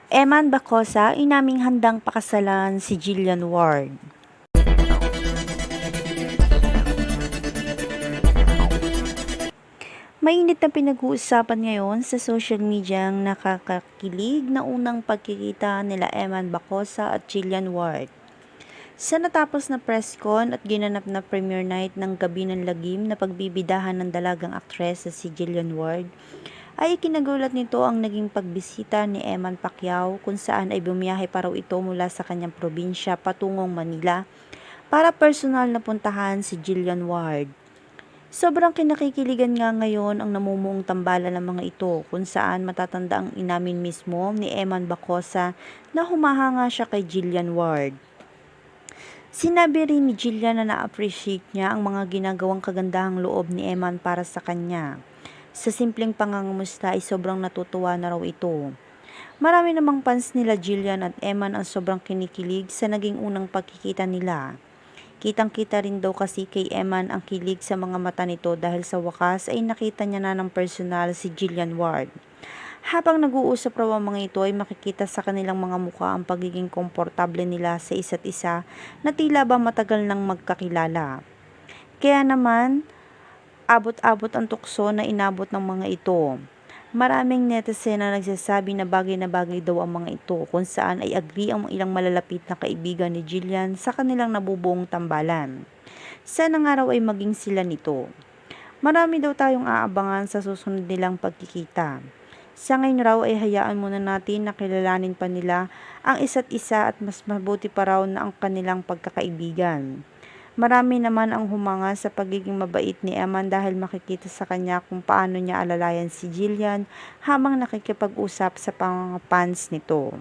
Eman Bacosa inaming handang pakasalan si Jillian Ward. Mainit na pinag-uusapan ngayon sa social media ang nakakakilig na unang pagkikita nila Eman Bacosa at Jillian Ward. Sa natapos na press con at ginanap na premiere night ng Gabi ng Lagim na pagbibidahan ng dalagang aktres sa si Jillian Ward, ay ikinagulat nito ang naging pagbisita ni Eman Pacquiao kung saan ay bumiyahe pa raw ito mula sa kanyang probinsya patungong Manila para personal na puntahan si Jillian Ward. Sobrang kinakikiligan nga ngayon ang namumuong tambalan ng mga ito kung saan matatanda ang inamin mismo ni Eman Bacosa na humahanga siya kay Jillian Ward. Sinabi rin ni Jillian na na-appreciate niya ang mga ginagawang kagandahang loob ni Eman para sa kanya. Sa simpleng pangangamusta ay sobrang natutuwa na raw ito. Marami namang fans nila Jillian at Eman ang sobrang kinikilig sa naging unang pagkikita nila. Kitang-kita rin daw kasi kay Eman ang kilig sa mga mata nito dahil sa wakas ay nakita niya na ng personal si Jillian Ward. Habang nag-uusap raw ang mga ito ay makikita sa kanilang mga mukha ang pagiging komportable nila sa isa't isa na tila ba matagal nang magkakilala. Kaya naman, abot-abot ang tukso na inabot ng mga ito. Maraming netizen na nagsasabi na bagay daw ang mga ito kung saan ay agree ang ilang malalapit na kaibigan ni Jillian sa kanilang nabubuong tambalan. Sana nga raw ay maging sila nito. Marami daw tayong aabangan sa susunod nilang pagkikita. Sa ngayon raw ay hayaan muna natin na kilalanin pa nila ang isa't isa at mas mabuti pa raw na ang kanilang pagkakaibigan. Marami naman ang humanga sa pagiging mabait ni Eman dahil makikita sa kanya kung paano niya alalayan si Jillian habang nakikipag-usap sa mga fans nito.